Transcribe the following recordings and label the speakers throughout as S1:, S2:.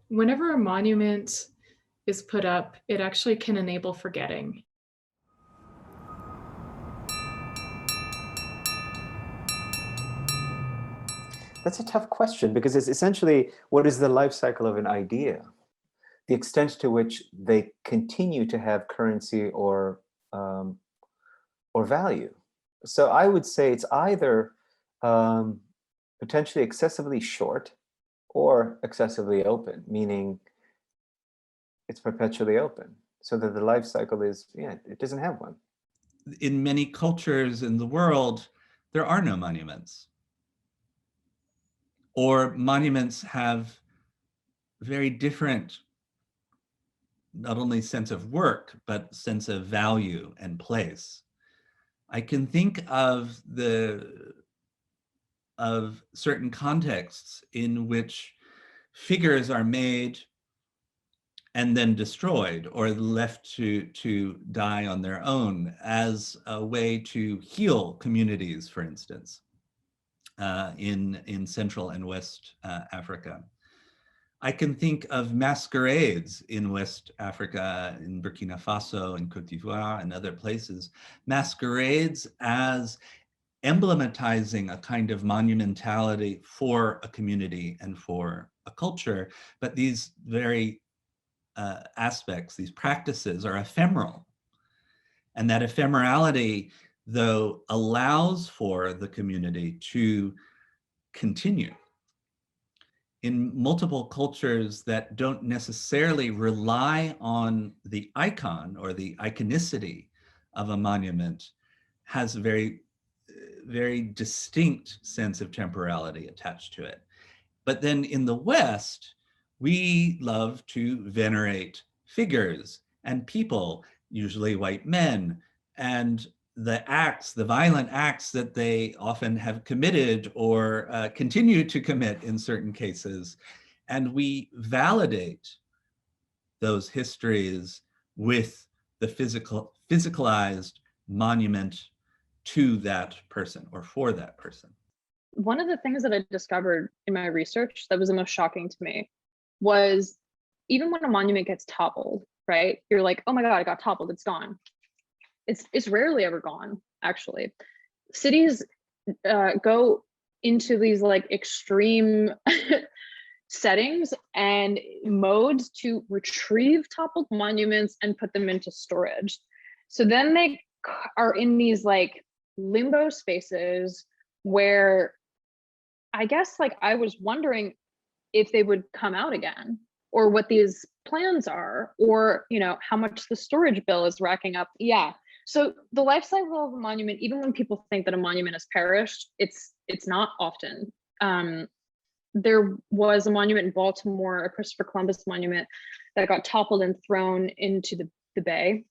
S1: Whenever a monument is put up, it actually can enable forgetting.
S2: That's a tough question because it's essentially, what is the life cycle of an idea? The extent to which they continue to have currency or value. So I would say it's either potentially excessively short or excessively open, meaning it's perpetually open, so that the life cycle is, yeah, it doesn't have one.
S3: In many cultures in the world, there are no monuments. Or monuments have very different, not only sense of work, but sense of value and place. I can think of certain contexts in which figures are made and then destroyed or left to die on their own as a way to heal communities, for instance, in Central and West Africa. I can think of masquerades in West Africa, in Burkina Faso, in Cote d'Ivoire, and other places, masquerades as emblematizing a kind of monumentality for a community and for a culture, but these very aspects, these practices are ephemeral. And that ephemerality, though, allows for the community to continue. In multiple cultures that don't necessarily rely on the icon or the iconicity of a monument, has a very, very distinct sense of temporality attached to it. But then in the West, we love to venerate figures and people, usually white men, and the acts, the violent acts that they often have committed or continue to commit in certain cases. And we validate those histories with the physicalized monument to that person or for that person.
S4: One of the things that I discovered in my research that was the most shocking to me was even when a monument gets toppled, right? You're like, oh my God, it got toppled, it's gone. It's rarely ever gone, actually. Cities go into these like extreme settings and modes to retrieve toppled monuments and put them into storage. So then they are in these like limbo spaces where I guess like I was wondering if they would come out again, or what these plans are, or how much the storage bill is racking up. Yeah. So the life cycle of a monument, even when people think that a monument has perished, it's not often. There was a monument in Baltimore, a Christopher Columbus monument, that got toppled and thrown into the bay.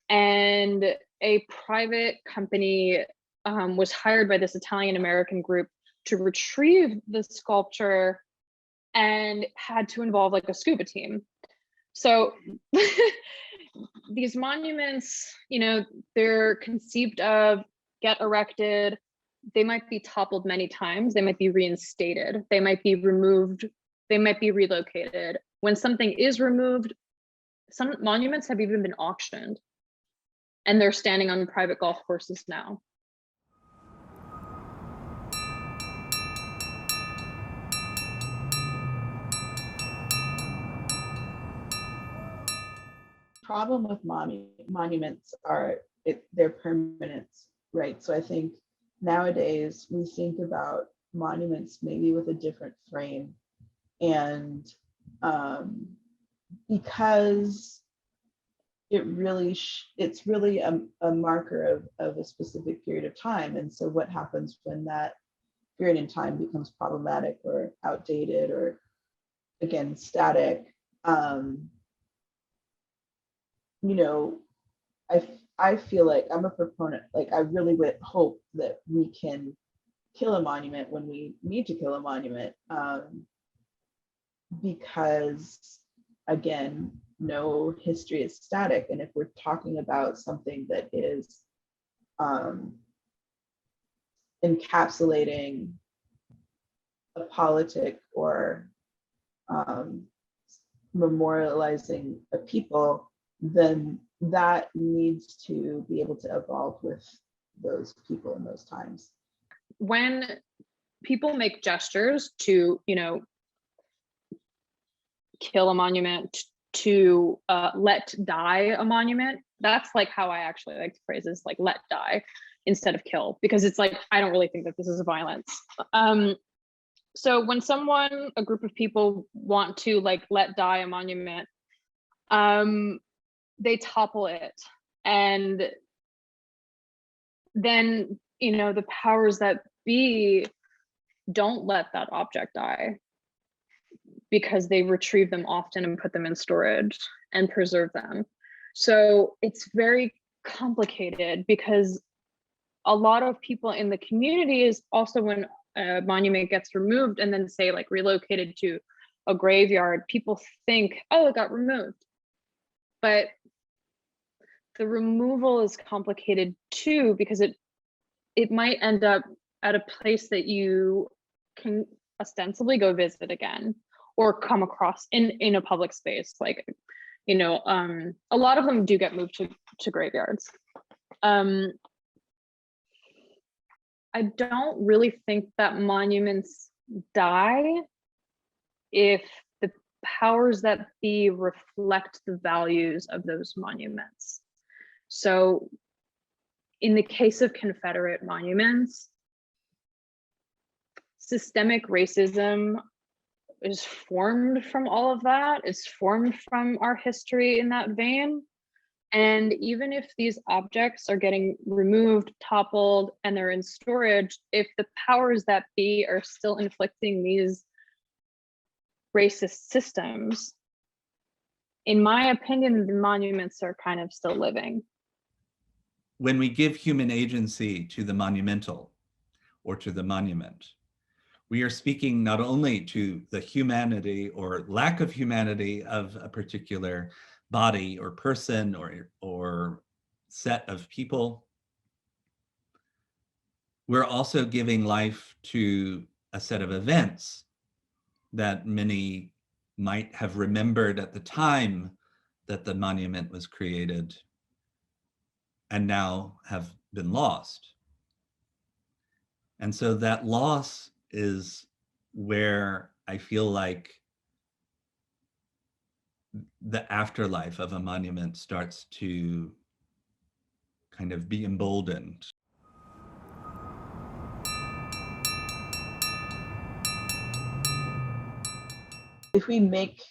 S4: And a private company was hired by this Italian-American group to retrieve the sculpture and had to involve like a scuba team. So these monuments, they're conceived of, get erected, they might be toppled many times, they might be reinstated, they might be removed, they might be relocated. When something is removed, some monuments have even been auctioned and they're standing on private golf courses now.
S5: Problem with monuments are their permanence, right? So I think nowadays we think about monuments maybe with a different frame, and because it's really a marker of a specific period of time. And so what happens when that period in time becomes problematic or outdated or again static? I feel like I'm a proponent, like I really would hope that we can kill a monument when we need to kill a monument, because again, no history is static. And if we're talking about something that is encapsulating a politic or memorializing a people, then that needs to be able to evolve with those people in those times.
S4: When people make gestures to, you know, kill a monument, to let die a monument, that's like how I actually like to phrase this, like let die instead of kill, because it's like, I don't really think that this is a violence. So when someone, a group of people want to like let die a monument, they topple it. And then, you know, the powers that be don't let that object die, because they retrieve them often and put them in storage and preserve them. So it's very complicated, because a lot of people in the community is also, when a monument gets removed and then say like relocated to a graveyard, people think, oh, it got removed. But the removal is complicated too, because it might end up at a place that you can ostensibly go visit again, or come across in a public space. Like, you know, a lot of them do get moved to graveyards. I don't really think that monuments die if the powers that be reflect the values of those monuments. So in the case of Confederate monuments, systemic racism is formed from all of that. It's formed from our history in that vein. And even if these objects are getting removed, toppled, and they're in storage, if the powers that be are still inflicting these racist systems, in my opinion, the monuments are kind of still living.
S3: When we give human agency to the monumental or to the monument, we are speaking not only to the humanity or lack of humanity of a particular body or person or set of people, we're also giving life to a set of events that many might have remembered at the time that the monument was created and now have been lost. And so that loss is where I feel like the afterlife of a monument starts to kind of be emboldened.
S5: If we make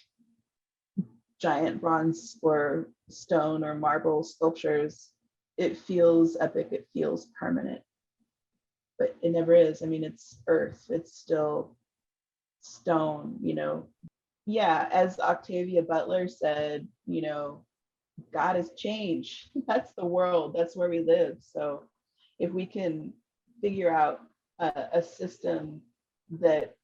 S5: giant bronze or stone or marble sculptures, it feels epic, it feels permanent, but it never is. I mean, it's earth, it's still stone, you know. Yeah, as Octavia Butler said, you know, God is change. That's the world, that's where we live. So if we can figure out a system that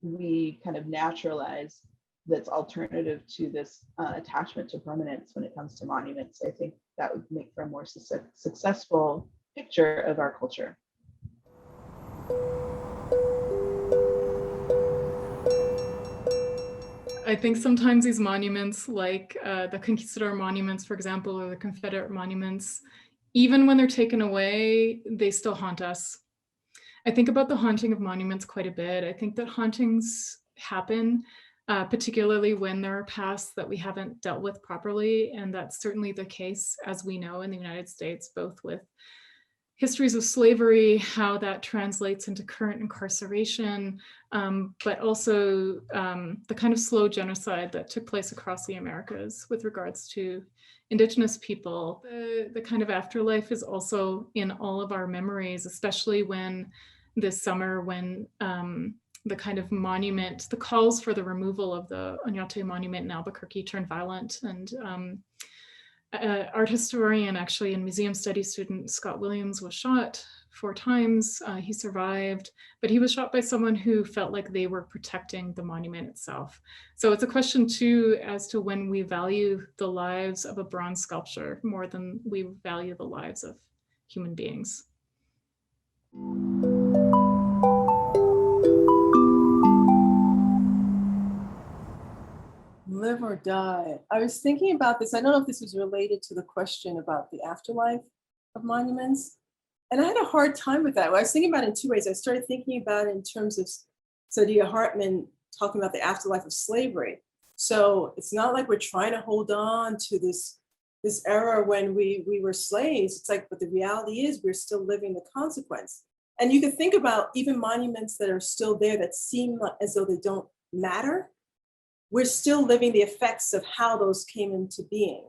S5: we kind of naturalize, that's alternative to this attachment to permanence when it comes to monuments, I think that would make for a more successful picture of our culture.
S1: I think sometimes these monuments, like the conquistador monuments, for example, or the Confederate monuments, even when they're taken away, they still haunt us. I think about the haunting of monuments quite a bit. I think that hauntings happen, particularly when there are pasts that we haven't dealt with properly. And that's certainly the case, as we know, in the United States, both with histories of slavery, how that translates into current incarceration, but also the kind of slow genocide that took place across the Americas with regards to Indigenous people. The kind of afterlife is also in all of our memories, especially when this summer, when the kind of monument, the calls for the removal of the Oñate monument in Albuquerque turned violent. And art historian, actually, and museum studies student Scott Williams was shot 4 times. He survived, but he was shot by someone who felt like they were protecting the monument itself. So it's a question too as to when we value the lives of a bronze sculpture more than we value the lives of human beings.
S6: Live or die. I was thinking about this. I don't know if this was related to the question about the afterlife of monuments. And I had a hard time with that. I was thinking about it in 2 ways. I started thinking about it in terms of Saidiya Hartman talking about the afterlife of slavery. So it's not like we're trying to hold on to this era when we were slaves. It's like, but the reality is we're still living the consequence. And you can think about even monuments that are still there that seem as though they don't matter. We're still living the effects of how those came into being.